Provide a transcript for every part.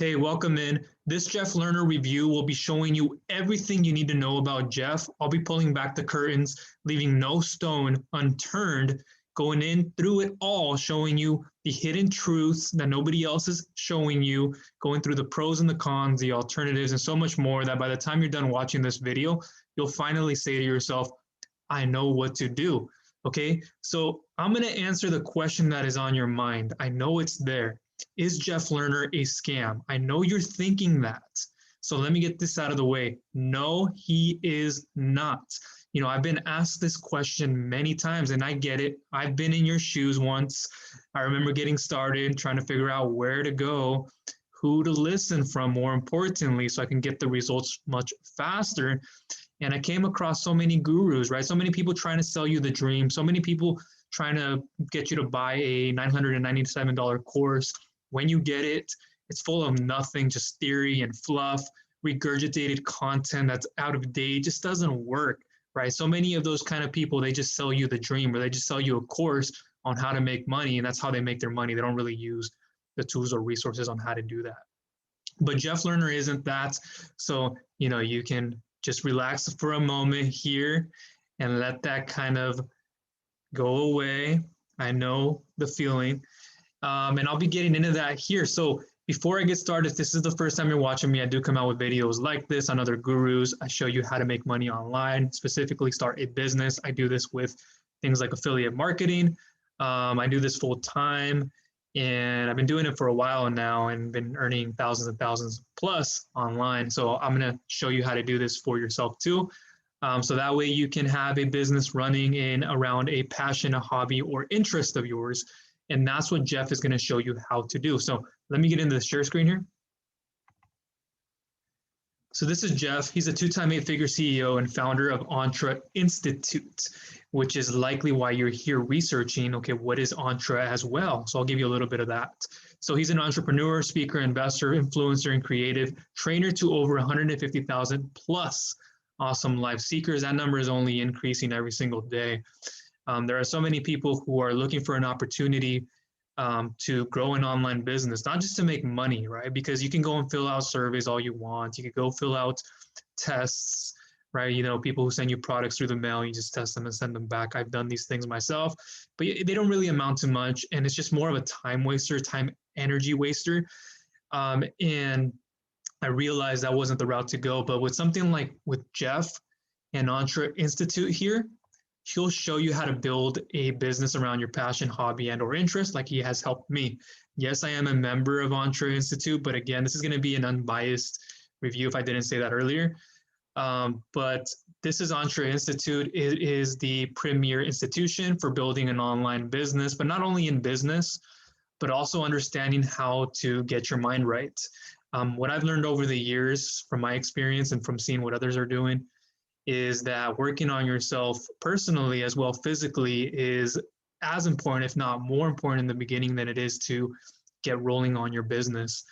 Hey, welcome in. This Jeff Lerner review will be showing you everything you need to know about Jeff. I'll be pulling back the curtains, leaving no stone unturned, going in through it all, showing you the hidden truths that nobody else is showing you, going through the pros and the cons, the alternatives, and so much more that by the time you're done watching this video, you'll finally say to yourself, I know what to do. Okay, so I'm going to answer the question that is on your mind. I know it's there. Is Jeff Lerner a scam? I know you're thinking that. So let me get this out of the way. No, he is not. You know, I've been asked this question many times and I get it. I've been in your shoes once. I remember getting started, trying to figure out where to go, who to listen from, more importantly, so I can get the results much faster. And I came across so many gurus, right? So many people trying to sell you the dream, so many people trying to get you to buy a $997 course. When you get it, it's full of nothing, just theory and fluff, regurgitated content that's out of date, just doesn't work, right? So many of those kind of people, they just sell you the dream, or they just sell you a course on how to make money, and that's how they make their money. They don't really use the tools or resources on how to do that. But Jeff Lerner isn't that. So, you know, you can just relax for a moment here and let that kind of go away. I know the feeling. And I'll be getting into that here. So before I get started, if this is the first time you're watching me, I do come out with videos like this on other gurus. I show you how to make money online, specifically start a business. I do this with things like affiliate marketing. I do this full time, and I've been doing it for a while now and been earning thousands and thousands plus online. So I'm going to show you how to do this for yourself too. So that way you can have a business running in around a passion, a hobby, or interest of yours. And that's what Jeff is going to show you how to do. So let me get into the share screen here. So this is Jeff. He's a two-time eight-figure CEO and founder of Entre Institute, which is likely why you're here researching, okay, what is Entre as well? So I'll give you a little bit of that. So he's an entrepreneur, speaker, investor, influencer, and creative trainer to over 150,000 plus awesome life seekers. That number is only increasing every single day. There are so many people who are looking for an opportunity to grow an online business, not just to make money, right? Because you can go and fill out surveys all you want. You can go fill out tests, right? You know, people who send you products through the mail, you just test them and send them back. I've done these things myself, but they don't really amount to much. And it's just more of a time waster, time energy waster. And I realized that wasn't the route to go. But with something like with Jeff and Entre Institute here, he'll show you how to build a business around your passion, hobby, and or interest, like he has helped me. Yes, I am a member of Entre Institute, but again, this is going to be an unbiased review if I didn't say that earlier. But this is Entre Institute. It is the premier institution for building an online business, but not only in business, but also understanding how to get your mind right. What I've learned over the years from my experience and from seeing what others are doing is that working on yourself personally as well physically is as important, if not more important in the beginning than it is to get rolling on your business.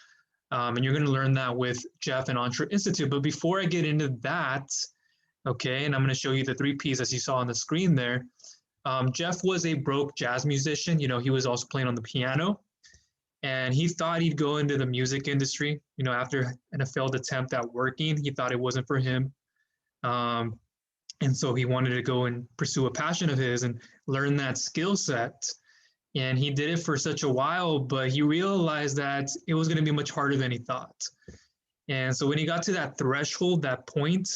And you're going to learn that with Jeff and Entre Institute. But before I get into that, okay, and I'm going to show you the 3 Ps as you saw on the screen there. Jeff was a broke jazz musician. You know, he was also playing on the piano. And he thought he'd go into the music industry. You know, after a failed attempt at working, he thought it wasn't for him. And so he wanted to go and pursue a passion of his and learn that skill set. And he did it for such a while, but he realized that it was going to be much harder than he thought. And so when he got to that threshold, that point,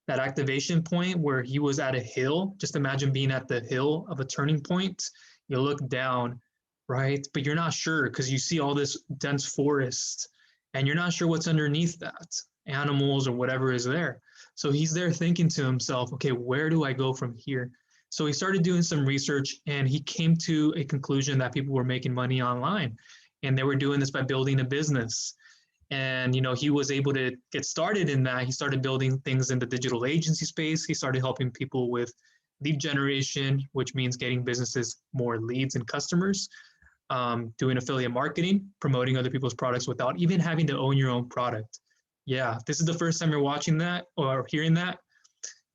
that activation point where he was at a hill, just imagine being at the hill of a turning point. You look down, right? But you're not sure because you see all this dense forest and you're not sure what's underneath that, animals or whatever is there. So he's there thinking to himself, okay, where do I go from here? So he started doing some research and he came to a conclusion that people were making money online and they were doing this by building a business. And, you know, he was able to get started in that. He started building things in the digital agency space. He started helping people with lead generation, which means getting businesses more leads and customers, doing affiliate marketing, promoting other people's products without even having to own your own product. Yeah, if this is the first time you're watching that or hearing that,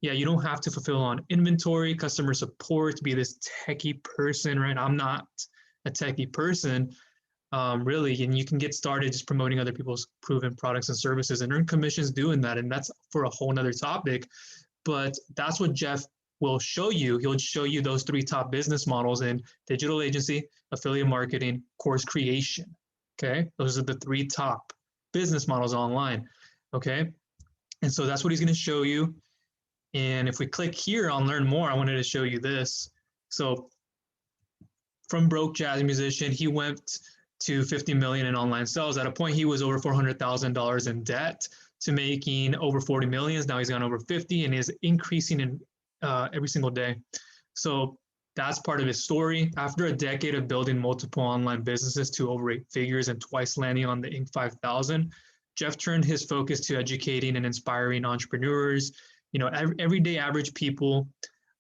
yeah, you don't have to fulfill on inventory, customer support, to be this techie person, right? I'm not a techie person. really, and you can get started just promoting other people's proven products and services and earn commissions doing that. And that's for a whole nother topic. But that's what Jeff will show you. He'll show you those three top business models in digital agency, affiliate marketing, course creation. Okay, those are the three top business models online. Okay, and so that's what he's going to show you. And if we click here on learn more, I wanted to show you this. So from broke jazz musician, he went to 50 million in online sales. At a point, he was over $400,000 in debt to making over 40 millions. Now he's gone over 50 and is increasing in every single day. So that's part of his story. After a decade of building multiple online businesses to over 8 figures and twice landing on the Inc. 5000, Jeff turned his focus to educating and inspiring entrepreneurs, everyday average people.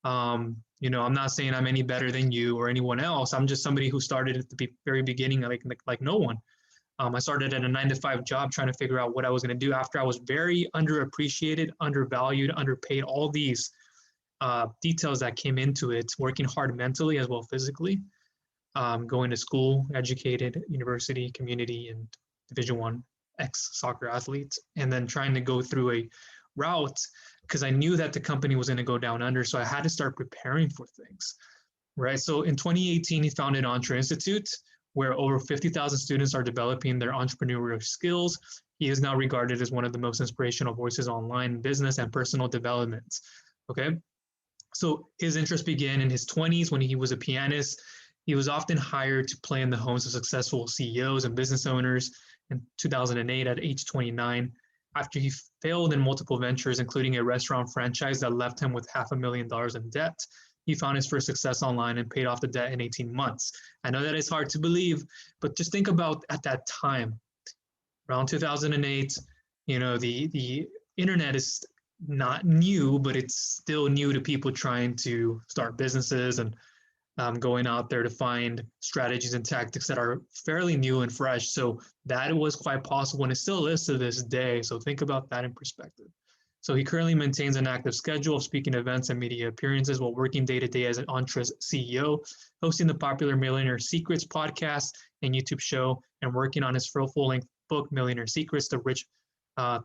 I'm not saying I'm any better than you or anyone else. I'm just somebody who started at the very beginning, like no one. I started at a 9-to-5 job trying to figure out what I was going to do after I was very underappreciated, undervalued, underpaid, all these details that came into it, working hard mentally as well physically, going to school, educated, university, community, and Division I ex-soccer athlete, and then trying to go through a route because I knew that the company was going to go down under, so I had to start preparing for things, right? So in 2018, he founded Entre Institute, where over 50,000 students are developing their entrepreneurial skills. He is now regarded as one of the most inspirational voices online in business and personal development, okay? So his interest began in his 20s when he was a pianist. He was often hired to play in the homes of successful CEOs and business owners. In 2008, at age 29, after he failed in multiple ventures, including a restaurant franchise that left him with $500,000 in debt, he found his first success online and paid off the debt in 18 months. I know that is hard to believe, but just think about at that time, around 2008, the internet is not new, but it's still new to people trying to start businesses and going out there to find strategies and tactics that are fairly new and fresh. So that was quite possible, and it still is to this day. So think about that in perspective. So he currently maintains an active schedule of speaking events and media appearances while working day-to-day as an Entre's CEO, hosting the popular Millionaire Secrets podcast and YouTube show, and working on his full-length book, Millionaire Secrets,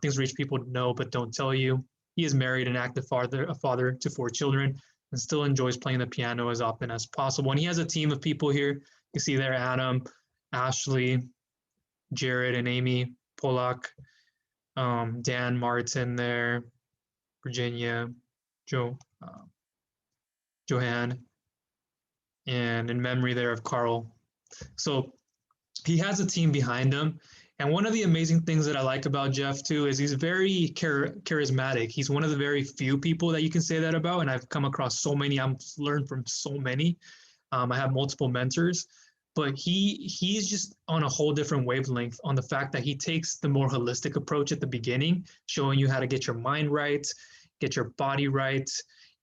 things rich people know but don't tell you. He is married and active a father to 4 children, and still enjoys playing the piano as often as possible. And he has a team of people here. You see there Adam, Ashley, Jared, and Amy Polak, Dan Martin there, Virginia, Joanne, and in memory there of Carl. So he has a team behind him. And one of the amazing things that I like about Jeff too is he's very charismatic. He's one of the very few people that you can say that about. And I've come across so many, I've learned from so many. I have multiple mentors, but he's just on a whole different wavelength on the fact that he takes the more holistic approach at the beginning, showing you how to get your mind right, get your body right,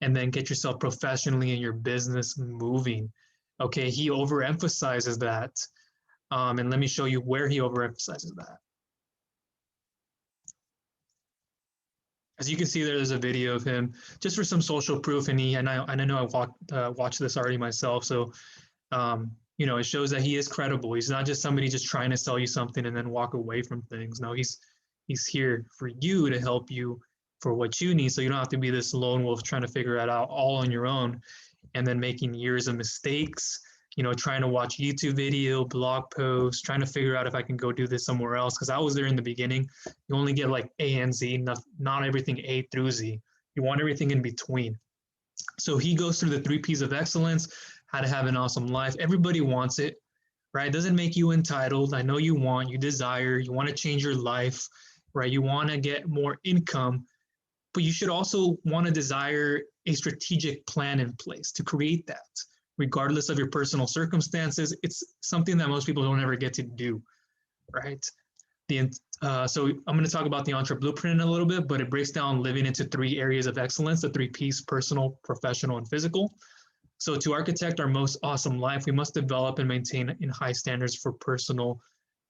and then get yourself professionally in your business moving. Okay, he overemphasizes that. And let me show you where he overemphasizes that. As you can see, there's a video of him just for some social proof, and I know I watched this already myself. So, it shows that he is credible. He's not just somebody just trying to sell you something and then walk away from things. No, he's here for you to help you for what you need, so you don't have to be this lone wolf trying to figure it out all on your own, and then making years of mistakes. Trying to watch YouTube video, blog posts, trying to figure out if I can go do this somewhere else. Because I was there in the beginning. You only get like A and Z, not everything A through Z. You want everything in between. So he goes through the 3 P's of excellence, how to have an awesome life. Everybody wants it, right? It doesn't make you entitled. I know you desire, you want to change your life, right? You want to get more income, but you should also want to desire a strategic plan in place to create that. Regardless of your personal circumstances, it's something that most people don't ever get to do, right? So I'm going to talk about the Entre Blueprint in a little bit, but it breaks down living into 3 areas of excellence, the 3 P's: personal, professional, and physical. So to architect our most awesome life, we must develop and maintain in high standards for personal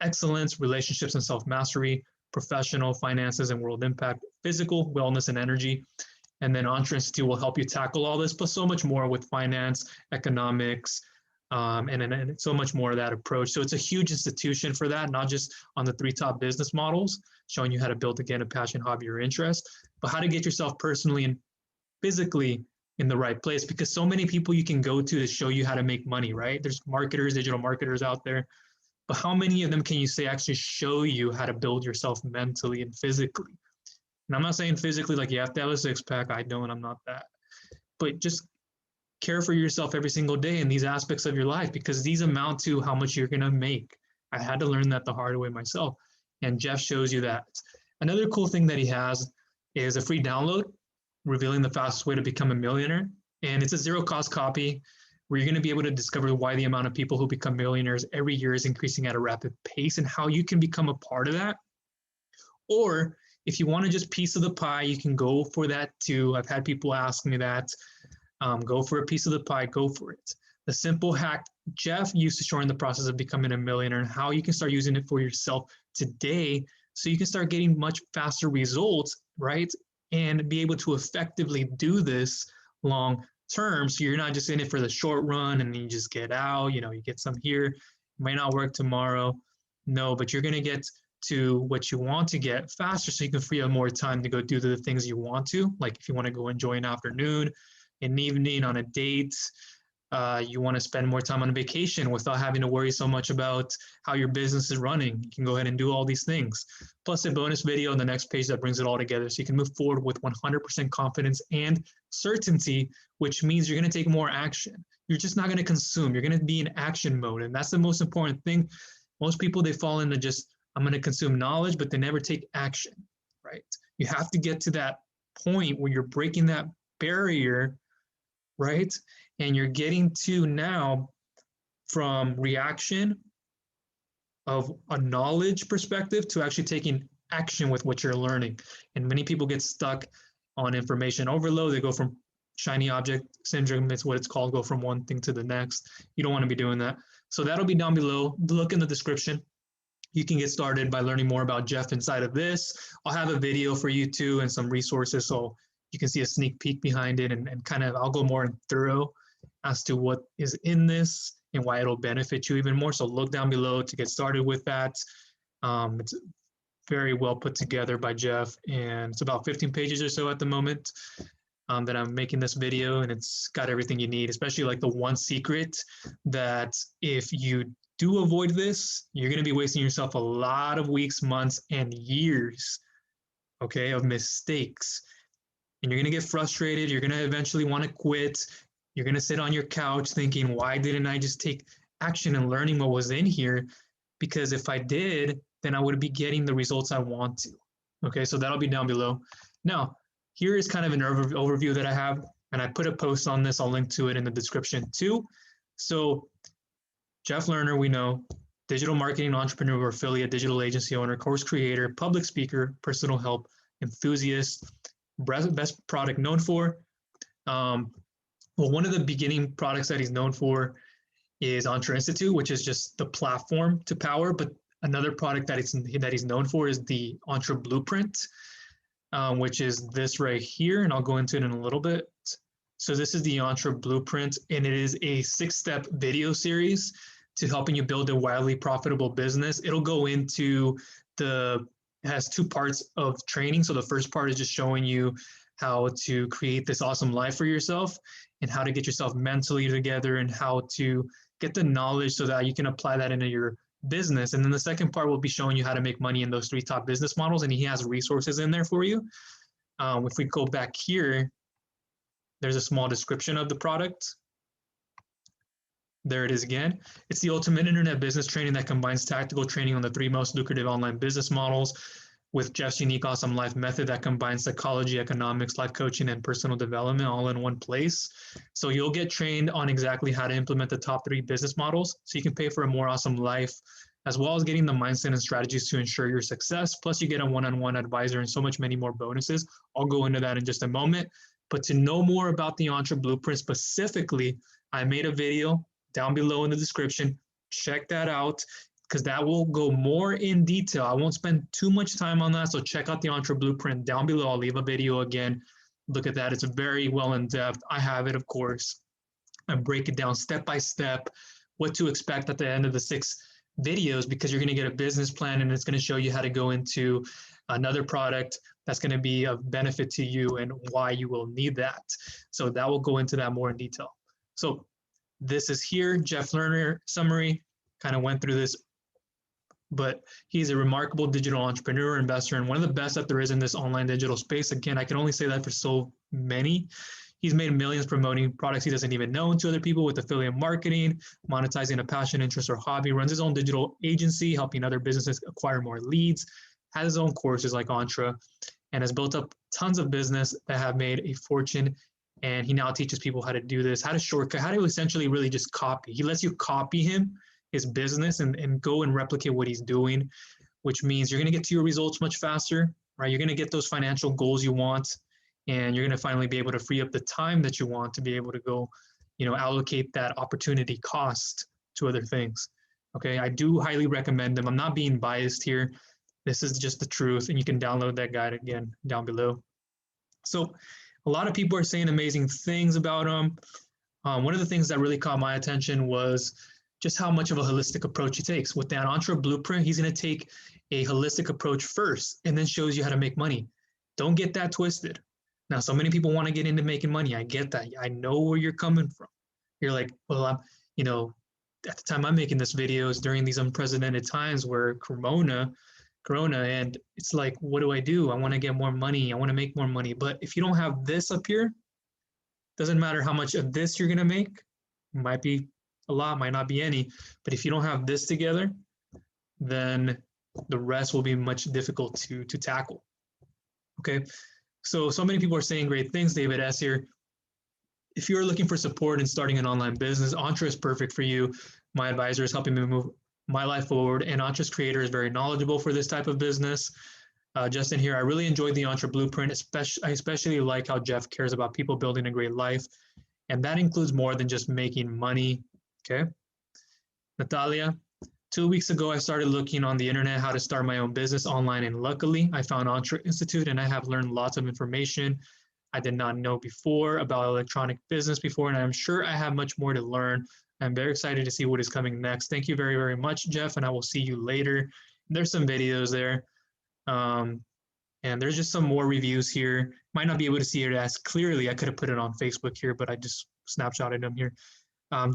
excellence, relationships and self-mastery, professional, finances and world impact, physical, wellness and energy. And then Entre Institute will help you tackle all this, but so much more with finance, economics, and so much more of that approach. So it's a huge institution for that, not just on the 3 top business models, showing you how to build, again, a passion, hobby, or interest, but how to get yourself personally and physically in the right place, because so many people you can go to show you how to make money, right? There's marketers, digital marketers out there, but how many of them can you say actually show you how to build yourself mentally and physically? And I'm not saying physically like you have to have a six-pack. I don't, I'm not that. But just care for yourself every single day in these aspects of your life, because these amount to how much you're going to make. I had to learn that the hard way myself. And Jeff shows you that. Another cool thing that he has is a free download revealing the fastest way to become a millionaire. And it's a zero cost copy where you're going to be able to discover why the amount of people who become millionaires every year is increasing at a rapid pace and how you can become a part of that. Or if you want to just piece of the pie, you can go for that too. I've had people ask me that. Go for a piece of the pie, go for it. The simple hack Jeff used to show in the process of becoming a millionaire and how you can start using it for yourself today so you can start getting much faster results, right? And be able to effectively do this long term. So you're not just in it for the short run and you just get out, you get some here, it might not work tomorrow. No, but you're going to get to what you want to get faster so you can free up more time to go do the things you want to. Like if you want to go enjoy an afternoon, an evening on a date, you want to spend more time on vacation without having to worry so much about how your business is running. You can go ahead and do all these things. Plus a bonus video on the next page that brings it all together so you can move forward with 100% confidence and certainty, which means you're going to take more action. You're just not going to consume. You're going to be in action mode. And that's the most important thing. Most people, they fall into just, I'm going to consume knowledge, but they never take action, right? You have to get to that point where you're breaking that barrier, right? And you're getting to now from reaction of a knowledge perspective to actually taking action with what you're learning. And many people get stuck on information overload. They go from shiny object syndrome, it's what it's called, go from one thing to the next. You don't want to be doing that. So that'll be down below. Look in the description. You can get started by learning more about Jeff inside of this. I'll have a video for you too and some resources so you can see a sneak peek behind it and kind of I'll go more thorough as to what is in this and why it'll benefit you even more. So look down below to get started with that. It's very well put together by Jeff and it's about 15 pages or so at the moment that I'm making this video, and it's got everything you need, especially like the one secret that if you do avoid this, you're going to be wasting yourself a lot of weeks, months, and years, okay, of mistakes. And you're going to get frustrated. You're going to eventually want to quit. You're going to sit on your couch thinking, why didn't I just take action and learning what was in here? Because if I did, then I would be getting the results I want to. Okay, so that'll be down below. Now, here is kind of an overview that I have, and I put a post on this. I'll link to it in the description too. So Jeff Lerner, we know, digital marketing entrepreneur, affiliate, digital agency owner, course creator, public speaker, personal help enthusiast, best product known for. Well, one of the beginning products that he's known for is Entre Institute, which is just the platform to power. But another product that he's known for is the Entre Blueprint, which is this right here. And I'll go into it in a little bit. So this is the Entre Blueprint, and it is a 6-step video series to helping you build a wildly profitable business. It'll go into it has 2 parts of training. So the first part is just showing you how to create this awesome life for yourself and how to get yourself mentally together and how to get the knowledge so that you can apply that into your business. And then the second part will be showing you how to make money in those 3 top business models. And he has resources in there for you. If we go back here, there's a small description of the product. There it is again. It's the ultimate internet business training that combines tactical training on the 3 most lucrative online business models with Jeff's unique awesome life method that combines psychology, economics, life coaching, and personal development all in one place. So you'll get trained on exactly how to implement the top 3 business models so you can pay for a more awesome life, as well as getting the mindset and strategies to ensure your success. Plus you get a one-on-one advisor and so much many more bonuses. I'll go into that in just a moment. But to know more about the Entre Blueprint specifically, I made a video down below in the description. Check that out because that will go more in detail. I won't spend too much time on that. So check out the Entre Blueprint down below. I'll leave a video again. Look at that. It's very well in depth. I have it, of course. I break it down step by step what to expect at the end of the 6 videos, because you're going to get a business plan and it's going to show you how to go into another product that's going to be of benefit to you and why you will need that. So that will go into that more in detail. So this is here, Jeff Lerner summary, kind of went through this, but he's a remarkable digital entrepreneur, investor, and one of the best that there is in this online digital space. Again, I can only say that for so many. He's made millions promoting products he doesn't even know to other people with affiliate marketing, monetizing a passion, interest, or hobby, runs his own digital agency, helping other businesses acquire more leads, has his own courses like Entre, and has built up tons of business that have made a fortune. And he now teaches people how to do this, how to shortcut, how to essentially really just copy. He lets you copy him, his business, and go and replicate what he's doing, which means you're going to get to your results much faster, right? You're going to get those financial goals you want, and you're going to finally be able to free up the time that you want to be able to go, allocate that opportunity cost to other things. Okay, I do highly recommend them. I'm not being biased here. This is just the truth, and you can download that guide again down below. So a lot of people are saying amazing things about him. One of the things that really caught my attention was just how much of a holistic approach he takes. With that Entre Blueprint, he's going to take a holistic approach first and then shows you how to make money. Don't get that twisted. Now, so many people want to get into making money. I get that. I know where you're coming from. You're like, well, at the time I'm making this video is during these unprecedented times where Corona, and it's like, what do? I want to get more money. I want to make more money. But if you don't have this up here, doesn't matter how much of this you're going to make. Might be a lot, might not be any. But if you don't have this together, then the rest will be much difficult to tackle. Okay. So many people are saying great things. David S. here. If you're looking for support in starting an online business, Entre is perfect for you. My advisor is helping me move my life forward, and Entre's creator is very knowledgeable for this type of business. Justin here, I really enjoyed the Entre Blueprint. I especially like how Jeff cares about people building a great life, and that includes more than just making money. Okay. Natalia, 2 weeks ago, I started looking on the internet how to start my own business online, and luckily I found Entre Institute, and I have learned lots of information I did not know before about electronic business before, and I'm sure I have much more to learn. I'm very excited to see what is coming next. Thank you very, very much, Jeff, and I will see you later. There's some videos there, and there's just some more reviews here. Might not be able to see it as clearly. I could have put it on Facebook here, but I just snapshotted them here.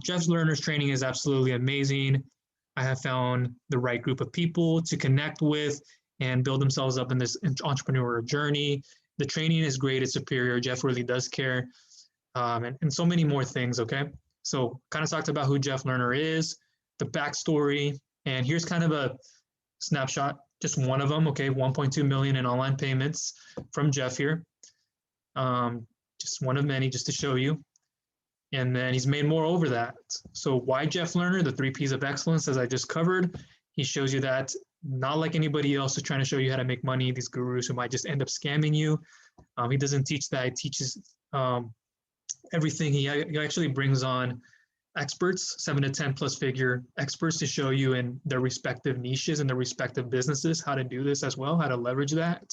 Jeff Lerner's training is absolutely amazing. I have found the right group of people to connect with and build themselves up in this entrepreneurial journey. The training is great, it's superior. Jeff really does care, and so many more things, okay? So kind of talked about who Jeff Lerner is, the backstory, and here's kind of a snapshot, just one of them, okay? 1.2 million in online payments from Jeff here. Just one of many, just to show you. And then he's made more over that. So why Jeff Lerner? The 3 P's of excellence, as I just covered. He shows you that not like anybody else is trying to show you how to make money, these gurus who might just end up scamming you. He doesn't teach that. He teaches everything. He actually brings on experts, 7 to 10 plus figure experts, to show you in their respective niches and their respective businesses how to do this as well, how to leverage that.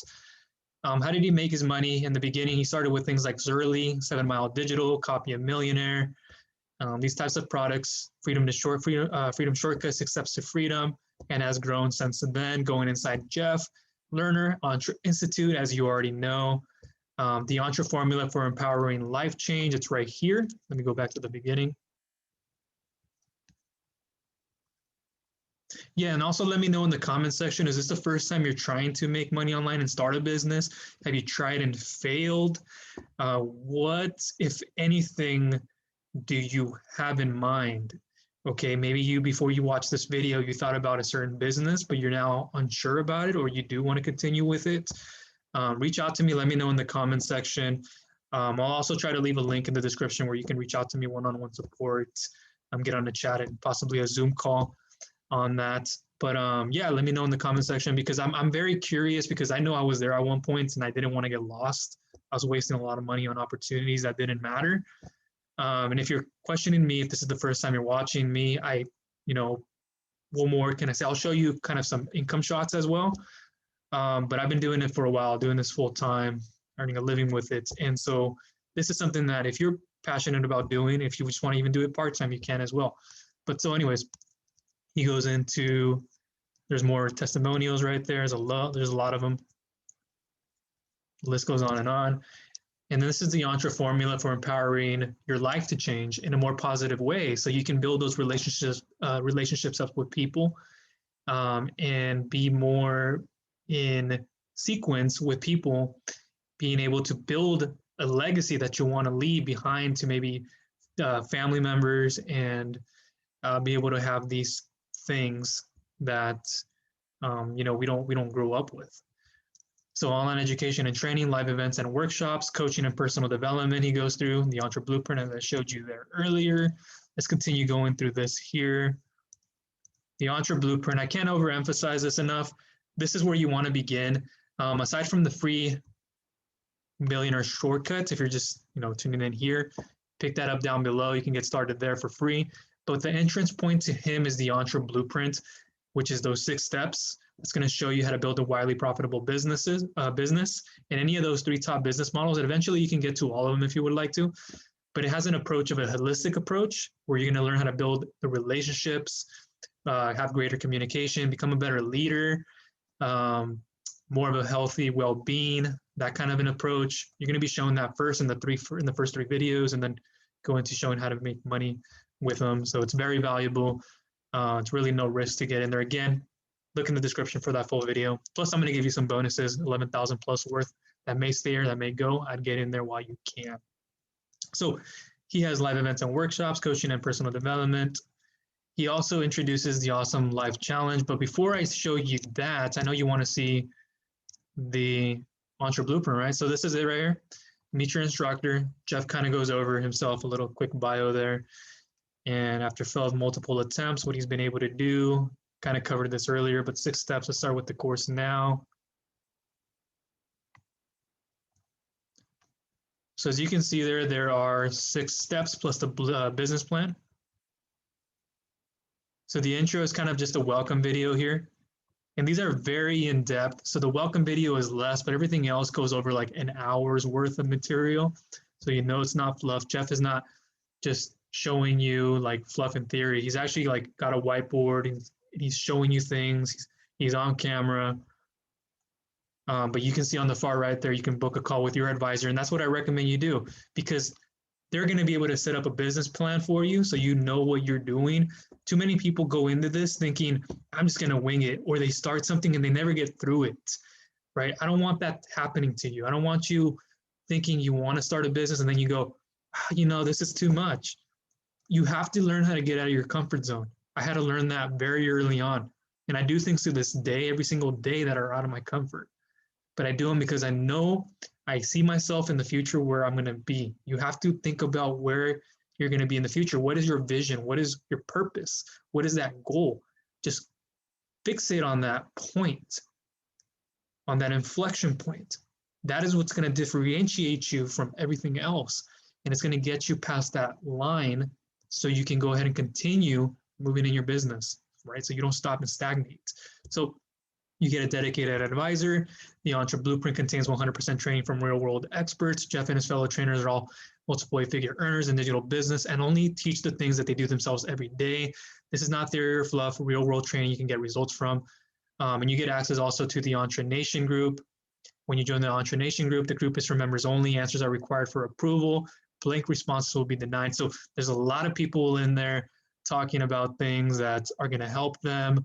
How did he make his money? In the beginning, he started with things like Zerly, 7 Mile Digital, Copy a Millionaire, these types of products, freedom shortcuts, steps to freedom, and has grown since then. Going inside Jeff Lerner, Entre Institute, as you already know, the Entre formula for empowering life change. It's right here. Let me go back to the beginning. Yeah, and also let me know in the comment section, is this the first time you're trying to make money online and start a business? Have you tried and failed? What, if anything, do you have in mind? Okay, maybe you, before you watch this video, you thought about a certain business, but you're now unsure about it, or you do want to continue with it. Reach out to me, let me know in the comment section. I'll also try to leave a link in the description where you can reach out to me one-on-one support, get on the chat and possibly a Zoom call on that. But yeah, let me know in the comment section, because I'm very curious, because I know I was there at one point and I didn't want to get lost. I was wasting a lot of money on opportunities that didn't matter. And if you're questioning me, if this is the first time you're watching me, what more can I say? I'll show you kind of some income shots as well. But I've been doing it for a while, doing this full time, earning a living with it. And so this is something that if you're passionate about doing, if you just want to even do it part-time, you can as well. But so anyways, he goes into, there's more testimonials right there. There's a lot of them. The list goes on. And this is the Entre formula for empowering your life to change in a more positive way. So you can build those relationships up with people, and be more in sequence with people, being able to build a legacy that you want to leave behind to maybe family members, and be able to have these things that we don't grow up with. So online education and training, live events and workshops, coaching and personal development he goes through, the Entre Blueprint as I showed you there earlier. Let's continue going through this here. The Entre Blueprint, I can't overemphasize this enough. This is where you want to begin. Aside from the free Millionaire shortcuts, if you're just tuning in here, pick that up down below. You can get started there for free. But the entrance point to him is the Entre Blueprint, which is those 6 steps. It's going to show you how to build a wildly profitable business in any of those 3 top business models. And eventually you can get to all of them if you would like to. But it has an approach of a holistic approach where you're going to learn how to build the relationships, have greater communication, become a better leader, more of a healthy well-being, that kind of an approach. You're going to be shown that first in the first 3 videos, and then go into showing how to make money with them. So it's very valuable. It's really no risk to get in there. Again, look in the description for that full video. Plus, I'm going to give you some bonuses, 11,000 plus worth, that may stay or that may go. I'd get in there while you can. So he has live events and workshops, coaching and personal development. He also introduces the awesome life challenge. But before I show you that, I know you want to see the Entre Blueprint, right? So this is it right here. Meet your instructor. Jeff kind of goes over himself, a little quick bio there. And after failed multiple attempts, what he's been able to do, kind of covered this earlier, but 6 steps. Let's start with the course now. So as you can see there are 6 steps plus the business plan. So the intro is kind of just a welcome video here. And these are very in-depth. So the welcome video is less, but everything else goes over like an hour's worth of material. So it's not fluff. Jeff is not just showing you like fluff in theory. He's actually like got a whiteboard and he's showing you things. He's on camera. But you can see on the far right there, you can book a call with your advisor. And that's what I recommend you do, because they're going to be able to set up a business plan for you so you know what you're doing. Too many people go into this thinking, I'm just going to wing it, or they start something and they never get through it, right? I don't want that happening to you. I don't want you thinking you want to start a business and then you go, this is too much. You have to learn how to get out of your comfort zone. I had to learn that very early on. And I do things to this day, every single day, that are out of my comfort. But I do them because I know I see myself in the future where I'm going to be. You have to think about where you're going to be in the future. What is your vision? What is your purpose? What is that goal? Just fixate on that point, on that inflection point. That is what's going to differentiate you from everything else. And it's going to get you past that line so you can go ahead and continue moving in your business, right? So you don't stop and stagnate. So you get a dedicated advisor. The Entre Blueprint contains 100% training from real-world experts. Jeff and his fellow trainers are all multiple figure earners in digital business and only teach the things that they do themselves every day. This is not theory or fluff, real-world training you can get results from. And you get access also to the Entre Nation group. When you join the Entre Nation group, the group is for members only. Answers are required for approval. Blank responses will be denied. So there's a lot of people in there talking about things that are going to help them.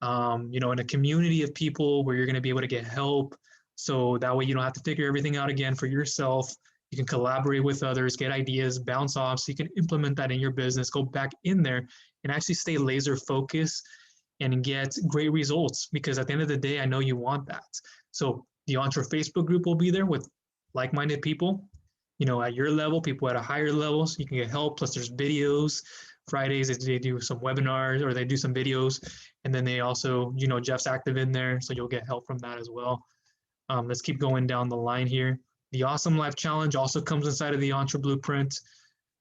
In a community of people where you're going to be able to get help. So that way you don't have to figure everything out again for yourself. You can collaborate with others, get ideas, bounce off, so you can implement that in your business, go back in there and actually stay laser focused and get great results, because at the end of the day, I know you want that. So the Entre Facebook group will be there with like-minded people, at your level, people at a higher level, so you can get help. Plus there's videos. Fridays they do some webinars or they do some videos, and then they also, Jeff's active in there, so you'll get help from that as well. Let's keep going down the line here. The Awesome Life Challenge also comes inside of the Entre Blueprint.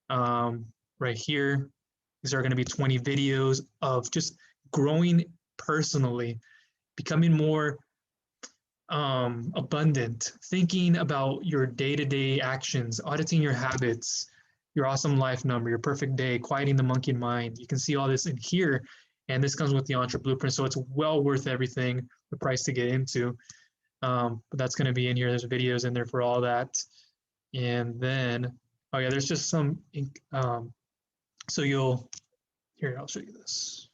Right here, these are going to be 20 videos of just growing personally, becoming more abundant, thinking about your day-to-day actions, auditing your habits, your awesome life number, your perfect day, quieting the monkey mind. You can see all this in here. And this comes with the Entre Blueprint. So it's well worth everything, the price to get into. But that's going to be in here. There's videos in there for all that. And then, oh yeah, there's just some, so here, I'll show you this.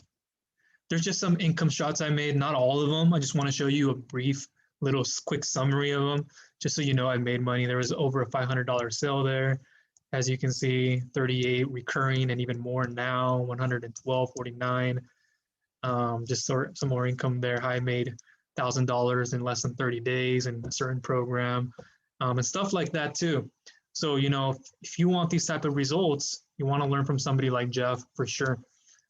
There's just some income shots I made, not all of them. I just want to show you a brief little quick summary of them, just so you know I made money. There was over a $500 sale there. As you can see, 38 recurring and even more now, 112.49. Just some more income there. I made $1,000 in less than 30 days in a certain program, and stuff like that too. So, you know, if you want these type of results, you want to learn from somebody like Jeff for sure.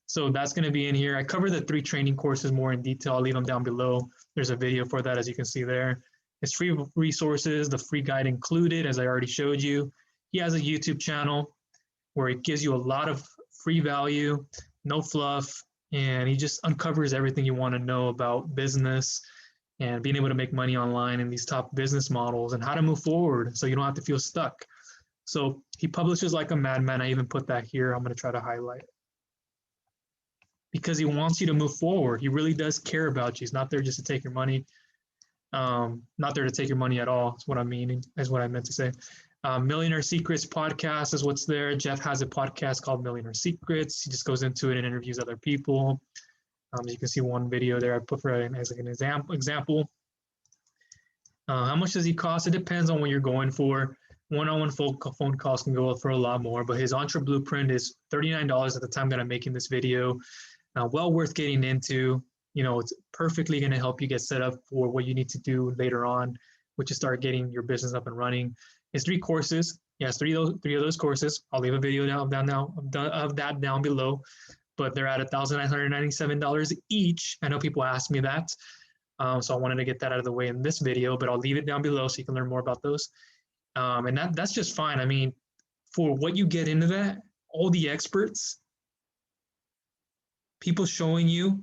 So that's going to be in here. I cover the 3 training courses more in detail. I'll leave them down below. There's a video for that, as you can see there. It's free resources, the free guide included, as I already showed you. He has a YouTube channel where it gives you a lot of free value, no fluff, and he just uncovers everything you want to know about business and being able to make money online and these top business models and how to move forward so you don't have to feel stuck. So he publishes like a madman. I even put that here. I'm going to try to highlight it. Because he wants you to move forward. He really does care about you. He's not there just to take your money. Not there to take your money at all, is what I mean, is what I meant to say. Millionaire Secrets podcast is what's there. Jeff has a podcast called Millionaire Secrets. He just goes into it and interviews other people. You can see one video there I put for as an example. How much does he cost? It depends on what you're going for. One-on-one phone calls can go for a lot more, but his Entre Blueprint is $39 at the time that I'm making this video. Well worth getting into. You know, it's perfectly going to help you get set up for what you need to do later on, which is start getting your business up and running. It's 3 courses. Yes, three of those courses. I'll leave a video of that down below, but they're at $1,997 each. I know people ask me that, so I wanted to get that out of the way in this video, but I'll leave it down below so you can learn more about those. And that's just fine. I mean, for what you get into that, all the experts, people showing you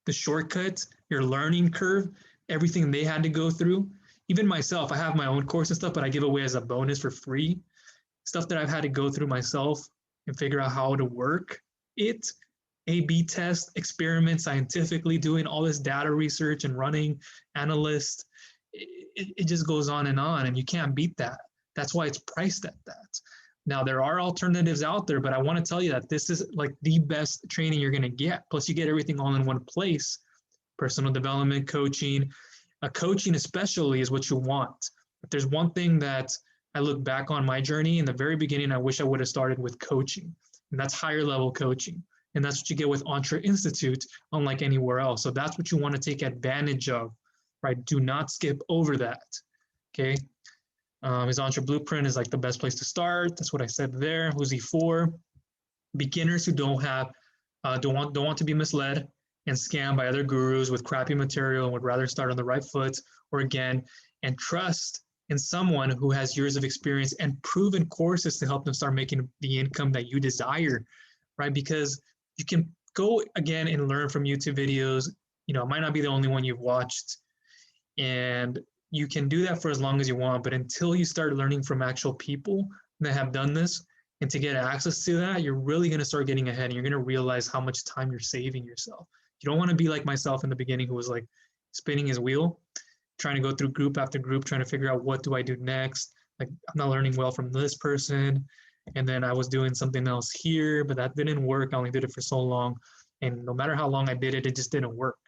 the shortcuts, your learning curve, everything they had to go through. Even myself, I have my own course and stuff, but I give away as a bonus for free. Stuff that I've had to go through myself and figure out how to work it. A/B test, experiment scientifically, doing all this data research and running analyst. It just goes on, and you can't beat that. That's why it's priced at that. Now, there are alternatives out there, but I want to tell you that this is like the best training you're going to get. Plus, you get everything all in one place. Personal development, coaching. Coaching especially is what you want. If there's one thing that I look back on my journey, in the very beginning, I wish I would have started with coaching. And that's higher level coaching. And that's what you get with Entre Institute, unlike anywhere else. So that's what you want to take advantage of, right? Do not skip over that, okay? His Entre Blueprint is like the best place to start. That's what I said there. Who's he for? Beginners who don't want to be misled and scammed by other gurus with crappy material and would rather start on the right foot, or again, and trust in someone who has years of experience and proven courses to help them start making the income that you desire, right? Because you can go again and learn from YouTube videos. You know, it might not be the only one you've watched, and you can do that for as long as you want, but until you start learning from actual people that have done this, and to get access to that, you're really going to start getting ahead, and you're going to realize how much time you're saving yourself. You don't want to be like myself in the beginning, who was like spinning his wheel, trying to go through group after group, trying to figure out what do I do next. Like, I'm not learning well from this person. And then I was doing something else here, but that didn't work. I only did it for so long. And no matter how long I did it, it just didn't work,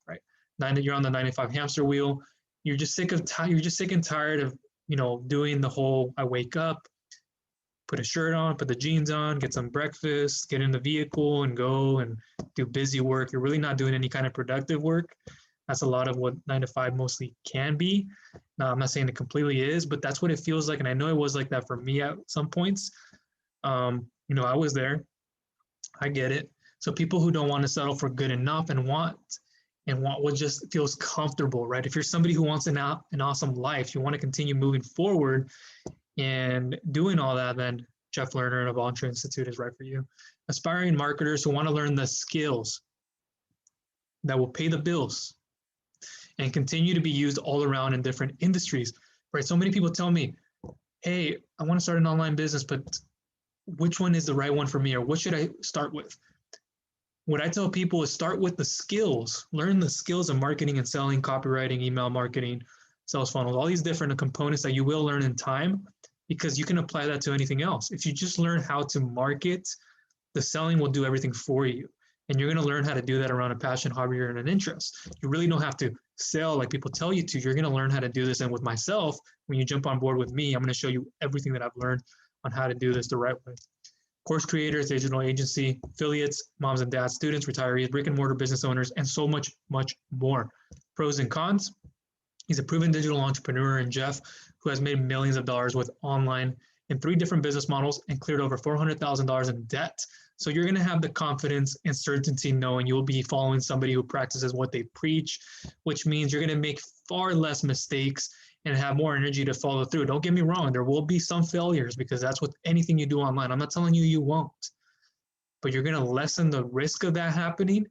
right? Now that you're on the 95 hamster wheel, you're just sick and tired of, you know, doing the whole, I wake up, put a shirt on, put the jeans on, get some breakfast, get in the vehicle and go and do busy work. You're really not doing any kind of productive work. That's a lot of what 9 to 5 mostly can be. Now, I'm not saying it completely is, but that's what it feels like. And I know it was like that for me at some points. You know, I was there. I get it. So people who don't want to settle for good enough and want what just feels comfortable, right? If you're somebody who wants an awesome life, you want to continue moving forward and doing all that, then Jeff Lerner of Entre Institute is right for you. Aspiring marketers who want to learn the skills that will pay the bills and continue to be used all around in different industries, right? So many people tell me, hey, I want to start an online business, but which one is the right one for me, or what should I start with? What I tell people is start with the skills, learn the skills of marketing and selling, copywriting, email marketing, sales funnels, all these different components that you will learn in time, because you can apply that to anything else. If you just learn how to market, the selling will do everything for you. And you're going to learn how to do that around a passion, hobby, or an interest. You really don't have to sell like people tell you to. You're going to learn how to do this. And with myself, when you jump on board with me, I'm going to show you everything that I've learned on how to do this the right way. Course creators, digital agency, affiliates, moms and dads, students, retirees, brick and mortar business owners, and so much, much more. Pros and cons. He's a proven digital entrepreneur in Jeff, who has made millions of dollars with online in 3 different business models and cleared over $400,000 in debt. So you're going to have the confidence and certainty knowing you'll be following somebody who practices what they preach, which means you're going to make far less mistakes and have more energy to follow through. Don't get me wrong, there will be some failures, because that's with anything you do online. I'm not telling you you won't, but you're going to lessen the risk of that happening.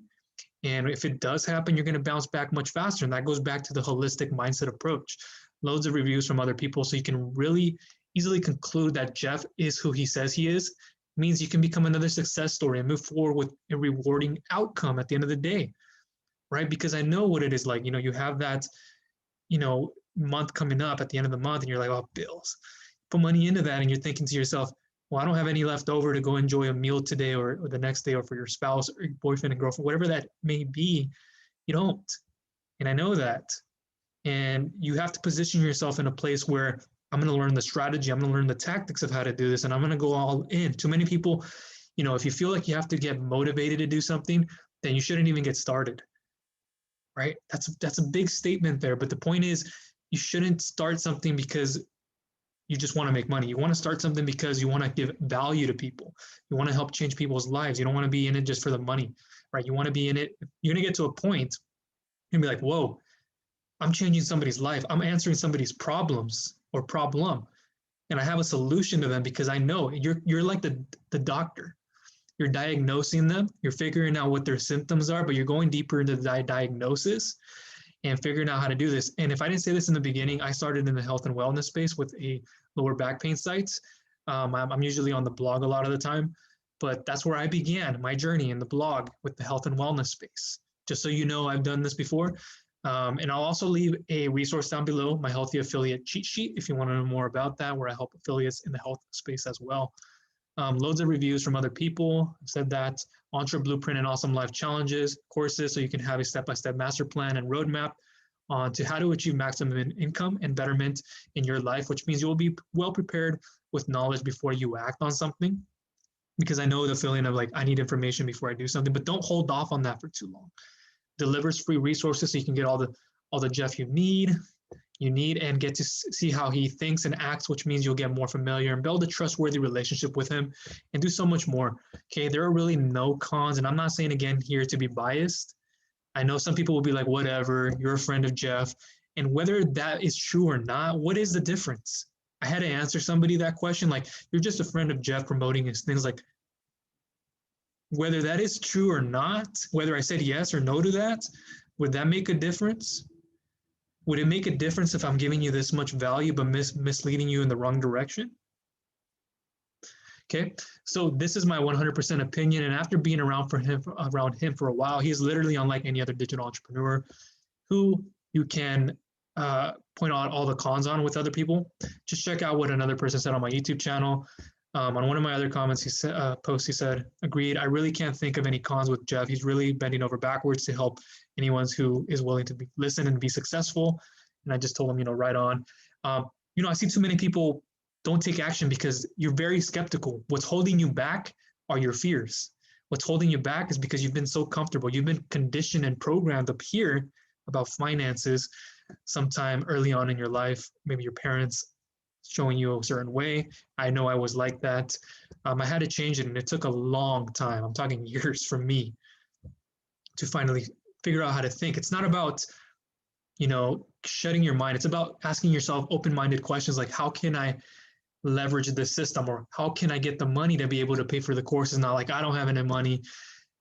And if it does happen, you're going to bounce back much faster. And that goes back to the holistic mindset approach. Loads of reviews from other people, so you can really easily conclude that Jeff is who he says he is. Means you can become another success story and move forward with a rewarding outcome at the end of the day, right? Because I know what it is like. You have that, month coming up at the end of the month, and you're like, oh, bills. Put money into that, and you're thinking to yourself, well, I don't have any left over to go enjoy a meal today or the next day, or for your spouse or your boyfriend and girlfriend, whatever that may be. You don't. And I know that. And you have to position yourself in a place where I'm going to learn the strategy. I'm going to learn the tactics of how to do this, and I'm going to go all in. Too many people, if you feel like you have to get motivated to do something, then you shouldn't even get started, right? That's a big statement there. But the point is, you shouldn't start something because you just want to make money. You want to start something because you want to give value to people. You want to help change people's lives. You don't want to be in it just for the money, right? You want to be in it. You're going to get to a point and be like, whoa, I'm changing somebody's life. I'm answering somebody's problems or problem. And I have a solution to them, because I know you're like the doctor. You're diagnosing them. You're figuring out what their symptoms are, but you're going deeper into the diagnosis and figuring out how to do this. And if I didn't say this in the beginning, I started in the health and wellness space with a lower back pain sites. I'm usually on the blog a lot of the time, but that's where I began my journey in the blog with the health and wellness space. Just so you know, I've done this before. And I'll also leave a resource down below, my Healthy Affiliate Cheat Sheet, if you want to know more about that, where I help affiliates in the health space as well. Loads of reviews from other people. I've said that. Entre Blueprint and Awesome Life Challenges, courses, so you can have a step-by-step master plan and roadmap on to how to achieve maximum income and betterment in your life, which means you'll be well prepared with knowledge before you act on something. Because I know the feeling of like, I need information before I do something, but don't hold off on that for too long. Delivers free resources so you can get all the Jeff you need and get to see how he thinks and acts, which means you'll get more familiar and build a trustworthy relationship with him and do so much more. Okay, there are really no cons, and I'm not saying again here to be biased. I know some people will be like, whatever, you're a friend of Jeff. And whether that is true or not, what is the difference? I had to answer somebody that question, like, you're just a friend of Jeff promoting his things. Like, whether that is true or not, whether I said yes or no to that, would that make a difference? Would it make a difference if I'm giving you this much value but misleading you in the wrong direction? Okay, so this is my 100% opinion. And after being around him for a while, he's literally unlike any other digital entrepreneur who you can point out all the cons on with other people. Just check out what another person said on my YouTube channel. On one of my other comments, posts, he said, agreed, I really can't think of any cons with Jeff. He's really bending over backwards to help anyone who is willing to listen and be successful. And I just told him, right on. I see too many people don't take action because you're very skeptical. What's holding you back are your fears. What's holding you back is because you've been so comfortable. You've been conditioned and programmed up here about finances sometime early on in your life. Maybe your parents showing you a certain way. I know I was like that. I had to change it, and it took a long time. I'm talking years for me to finally figure out how to think. It's not about, shutting your mind. It's about asking yourself open-minded questions like, how can I leverage this system, or how can I get the money to be able to pay for the courses? Not like, I don't have any money.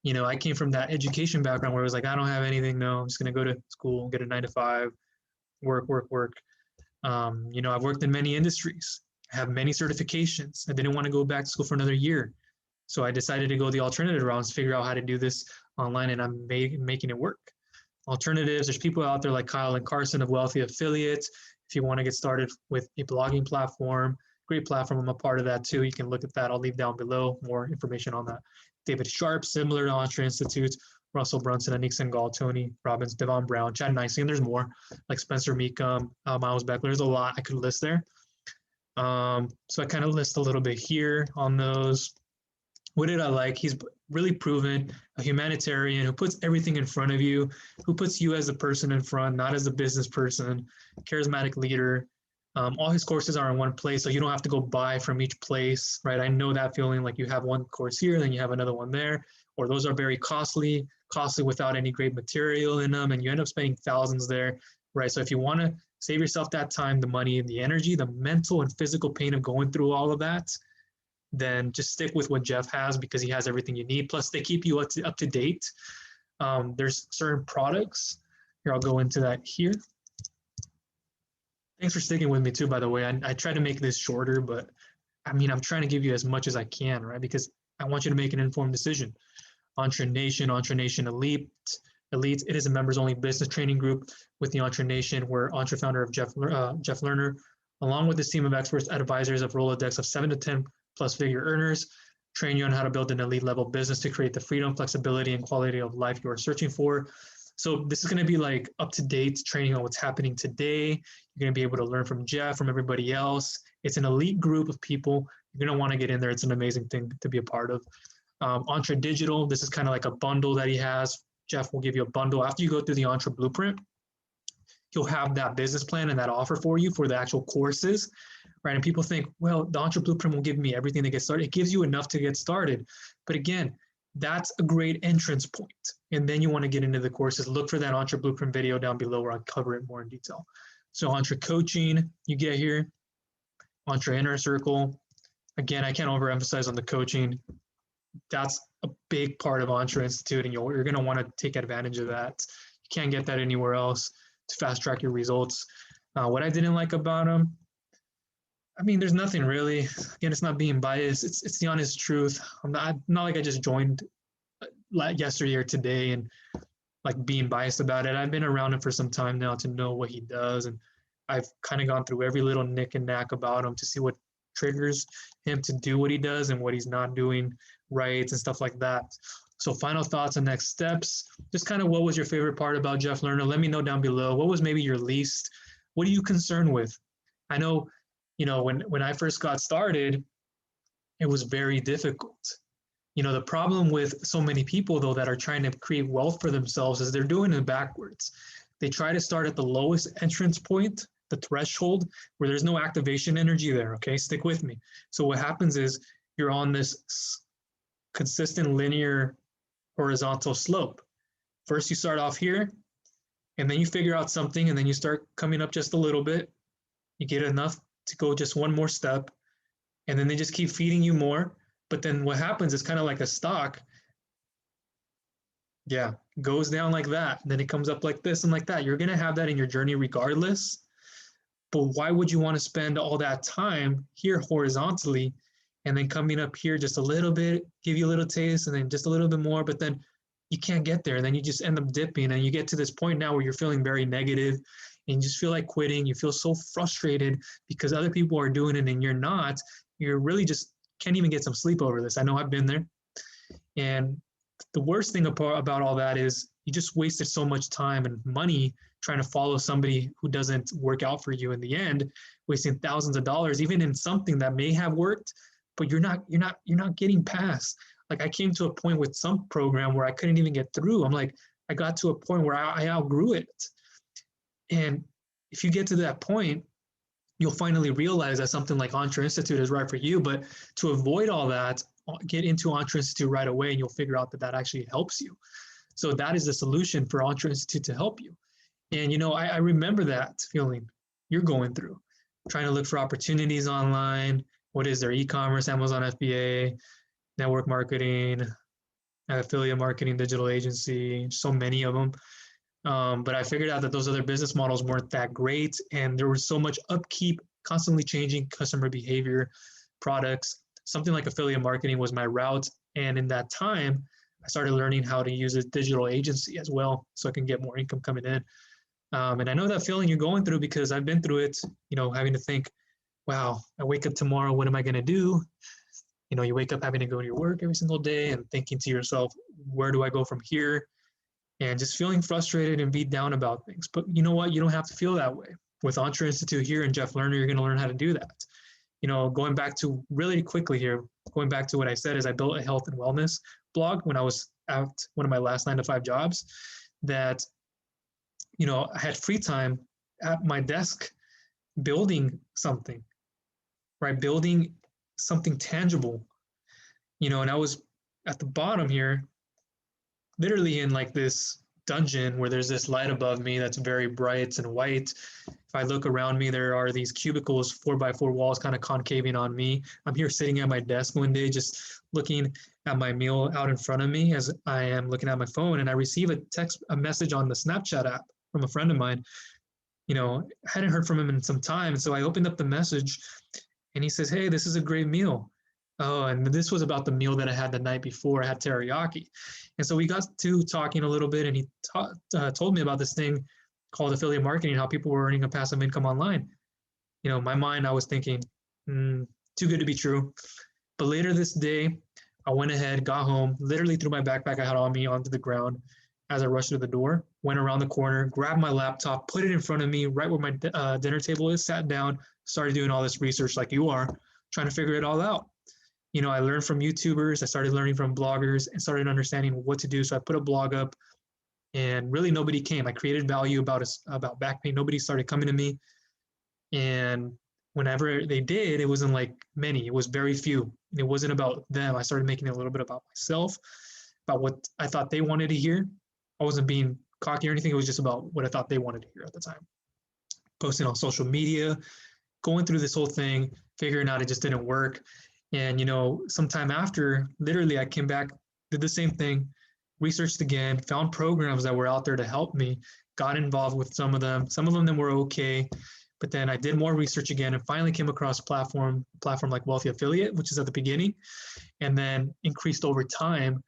I came from that education background where it was like, I don't have anything. No, I'm just going to go to school, get a 9 to 5, work. I've worked in many industries. I have many certifications. I didn't want to go back to school for another year. So I decided to go the alternative routes, figure out how to do this online, and I'm making it work. Alternatives, there's people out there like Kyle and Carson of Wealthy Affiliates. If you want to get started with a blogging platform, great platform. I'm a part of that too. You can look at that. I'll leave down below more information on that. David Sharp, similar to Entre Institute, Russell Brunson, Anik Singhal, Tony Robbins, Devon Brown, Chad Nicely, and there's more, like Spencer Meekum, Miles Beckler. There's a lot I could list there. So I kind of list a little bit here on those. What did I like? He's really proven a humanitarian who puts everything in front of you, who puts you as a person in front, not as a business person, charismatic leader. All his courses are in one place, so you don't have to go buy from each place, right? I know that feeling, like you have one course here, then you have another one there, or those are very costly without any great material in them, and you end up spending thousands there, right? So if you want to save yourself that time, the money, the energy, the mental and physical pain of going through all of that, then just stick with what Jeff has, because he has everything you need. Plus, they keep you up to date. There's certain products. Here, I'll go into that here. Thanks for sticking with me too, by the way. I try to make this shorter, but I mean, I'm trying to give you as much as I can, right? Because I want you to make an informed decision. Entre Nation Elite. It is a members-only business training group with the Entre Nation, where Entre founder of Jeff Lerner, along with his team of experts, advisors of Rolodex of 7 to 10 plus figure earners, train you on how to build an elite level business to create the freedom, flexibility, and quality of life you are searching for. So this is going to be like up-to-date training on what's happening today. You're going to be able to learn from Jeff, from everybody else. It's an elite group of people. You're going to want to get in there. It's an amazing thing to be a part of. Entre Digital, this is kind of like a bundle that he has. Jeff will give you a bundle. After you go through the Entre Blueprint, he'll have that business plan and that offer for you for the actual courses, right? And people think, well, the Entre Blueprint will give me everything to get started. It gives you enough to get started. But again, that's a great entrance point. And then you want to get into the courses. Look for that Entre Blueprint video down below where I cover it more in detail. So Entre Coaching, you get here. Entre Inner Circle. Again, I can't overemphasize on the coaching. That's a big part of Entre Institute, and you're going to want to take advantage of that. You can't get that anywhere else to fast track your results. What I didn't like about them, I mean, there's nothing really. Again, it's not being biased. It's the honest truth. I'm not like I just joined yesterday or today and like being biased about it. I've been around him for some time now to know what he does, and I've kind of gone through every little nick and knack about him to see what triggers him to do what he does and what he's not doing right and stuff like that. So final thoughts and next steps. Just kind of what was your favorite part about Jeff Lerner? Let me know down below. What was maybe your least? What are you concerned with? I know, you know, when I first got started, it was very difficult. You know, the problem with so many people, though, that are trying to create wealth for themselves is they're doing it backwards. They try to start at the lowest entrance point, the threshold, where there's no activation energy there, okay? Stick with me. So what happens is you're on this consistent linear horizontal slope. First, you start off here, and then you figure out something, and then you start coming up just a little bit. You get enough to go just one more step, and then they just keep feeding you more. But then what happens is kind of like a stock. Yeah, goes down like that. Then it comes up like this and like that. You're going to have that in your journey regardless. But why would you want to spend all that time here horizontally and then coming up here just a little bit, give you a little taste, and then just a little bit more, but then you can't get there. And then you just end up dipping, and you get to this point now where you're feeling very negative and you just feel like quitting. You feel so frustrated because other people are doing it and you're not. You're really just can't even get some sleep over this. I know I've been there. And the worst thing about all that is you just wasted so much time and money trying to follow somebody who doesn't work out for you in the end, wasting thousands of dollars, even in something that may have worked, but you're not getting past. Like I came to a point with some program where I couldn't even get through. I'm like, I got to a point where I outgrew it. And if you get to that point, you'll finally realize that something like Entre Institute is right for you. But to avoid all that, get into Entre Institute right away, and you'll figure out that that actually helps you. So that is the solution for Entre Institute to help you. And, you know, I remember that feeling you're going through, trying to look for opportunities online. What is there? E-commerce, Amazon FBA, network marketing, affiliate marketing, digital agency, so many of them. But I figured out that those other business models weren't that great, and there was so much upkeep constantly changing customer behavior, products. Something like affiliate marketing was my route. And in that time, I started learning how to use a digital agency as well so I can get more income coming in. And I know that feeling you're going through because I've been through it, having to think, wow, I wake up tomorrow, what am I going to do? You wake up having to go to your work every single day and thinking to yourself, where do I go from here? And just feeling frustrated and beat down about things. But you know what? You don't have to feel that way. With Entre Institute here and Jeff Lerner, you're going to learn how to do that. Going back to really quickly here, going back to what I said is I built a health and wellness blog when I was at one of my last 9-to-5 jobs that, I had free time at my desk building something, right? Building something tangible, and I was at the bottom here, literally in like this dungeon where there's this light above me that's very bright and white. If I look around me, there are these cubicles, 4x4 walls kind of concaving on me. I'm here sitting at my desk one day, just looking at my meal out in front of me as I am looking at my phone, and I receive a message on the Snapchat app from a friend of mine. I hadn't heard from him in some time. So I opened up the message and he says, hey, this is a great meal. Oh, and this was about the meal that I had the night before. I had teriyaki. And so we got to talking a little bit, and he told me about this thing called affiliate marketing, how people were earning a passive income online. In my mind, I was thinking, too good to be true. But later this day, I went ahead, got home, literally threw my backpack I had on me onto the ground as I rushed to the door, went around the corner, grabbed my laptop, put it in front of me right where my dinner table is, sat down, started doing all this research like you are, trying to figure it all out. I learned from YouTubers, I started learning from bloggers, and started understanding what to do. So I put a blog up, and really nobody came. I created value about back pain. Nobody started coming to me. And whenever they did, it wasn't like many. It was very few. It wasn't about them. I started making it a little bit about myself, about what I thought they wanted to hear. I wasn't being cocky or anything. It was just about what I thought they wanted to hear at the time. Posting on social media, going through this whole thing, figuring out it just didn't work. And, sometime after, literally, I came back, did the same thing, researched again, found programs that were out there to help me, got involved with some of them. Some of them were okay. But then I did more research again and finally came across a platform like Wealthy Affiliate, which is at the beginning, and then increased over time.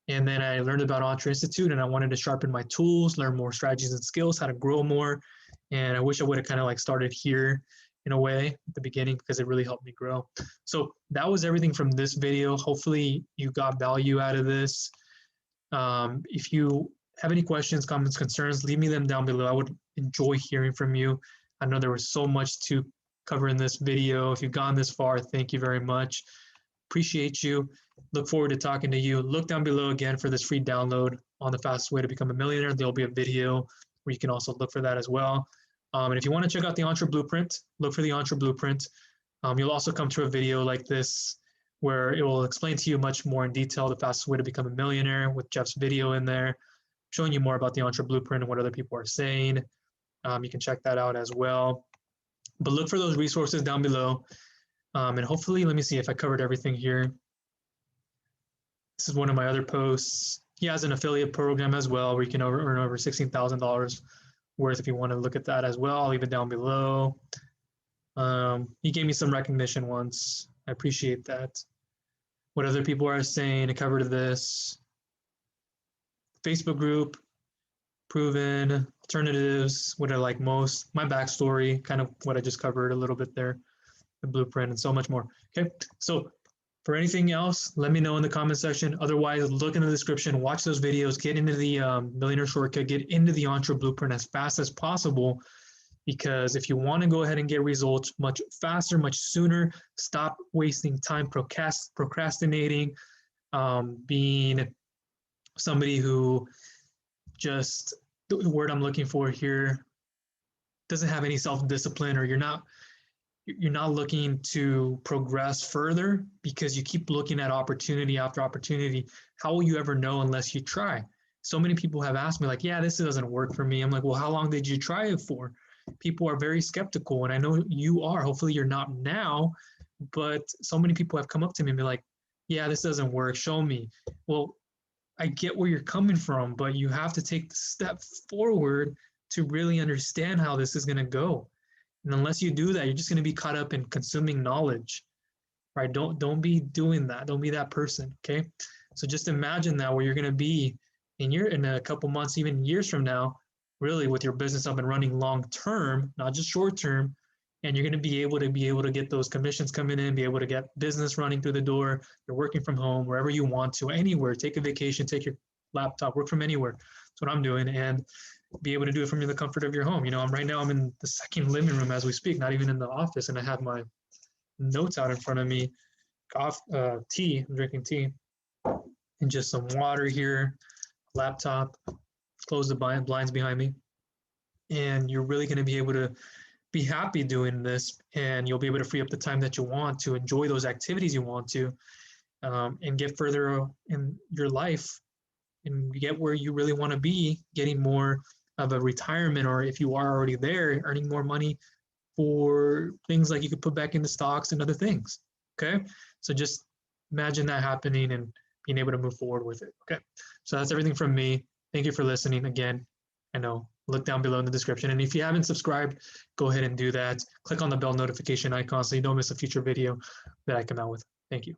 And then I learned about Entre Institute, and I wanted to sharpen my tools, learn more strategies and skills, how to grow more. And I wish I would have kind of like started here in a way at the beginning, because it really helped me grow. So that was everything from this video. Hopefully you got value out of this. If you have any questions, comments, concerns, leave me them down below. I would enjoy hearing from you. I know there was so much to cover in this video. If you've gone this far, thank you very much. Appreciate you. Look forward to talking to you. Look down below again for this free download on the fastest way to become a millionaire. There'll be a video where you can also look for that as well. And if you want to check out the Entre Blueprint, look for the Entre Blueprint. You'll also come to a video like this where it will explain to you much more in detail the fastest way to become a millionaire, with Jeff's video in there, showing you more about the Entre Blueprint and what other people are saying. You can check that out as well. But look for those resources down below. And hopefully, let me see if I covered everything here. This is one of my other posts. He has an affiliate program as well where you can earn over $16,000 worth if you want to look at that as well. I'll leave it down below. He gave me some recognition once. I appreciate that. What other people are saying, I covered this. Facebook group, proven, alternatives, what I like most, my backstory, kind of what I just covered a little bit there, the blueprint, and so much more. Okay, so for anything else, let me know in the comment section. Otherwise, look in the description, watch those videos, get into the Millionaire Shortcut, get into the Entre Blueprint as fast as possible, because if you want to go ahead and get results much faster, much sooner, stop wasting time procrastinating, being somebody who just, the word I'm looking for here, doesn't have any self-discipline, or you're not looking to progress further because you keep looking at opportunity after opportunity. How will you ever know unless you try? So many people have asked me like, yeah, this doesn't work for me. I'm like, well, how long did you try it for? People are very skeptical, and I know you are. Hopefully you're not now, but so many people have come up to me and be like, yeah, this doesn't work. Show me. Well, I get where you're coming from, but you have to take the step forward to really understand how this is going to go. And unless you do that, you're just going to be caught up in consuming knowledge, right? Don't be doing that. Don't be that person. Okay. So just imagine that where you're going to be in a couple months, even years from now, really with your business up and running long term, not just short term. And you're going to be able to get those commissions coming in, be able to get business running through the door. You're working from home, wherever you want to, anywhere. Take a vacation, take your laptop, work from anywhere. That's what I'm doing, and be able to do it from the comfort of your home. Right now I'm in the second living room as we speak, not even in the office, and I have my notes out in front of me, tea. I'm drinking tea, and just some water here, laptop. Close the blinds behind me, and you're really going to be able to be happy doing this, and you'll be able to free up the time that you want to enjoy those activities you want to, and get further in your life and get where you really want to be, getting more of a retirement, or if you are already there, earning more money for things like you could put back into stocks and other things. Okay. So just imagine that happening and being able to move forward with it. Okay. So that's everything from me. Thank you for listening. Again, I know, look down below in the description. And if you haven't subscribed, go ahead and do that. Click on the bell notification icon so you don't miss a future video that I come out with. Thank you.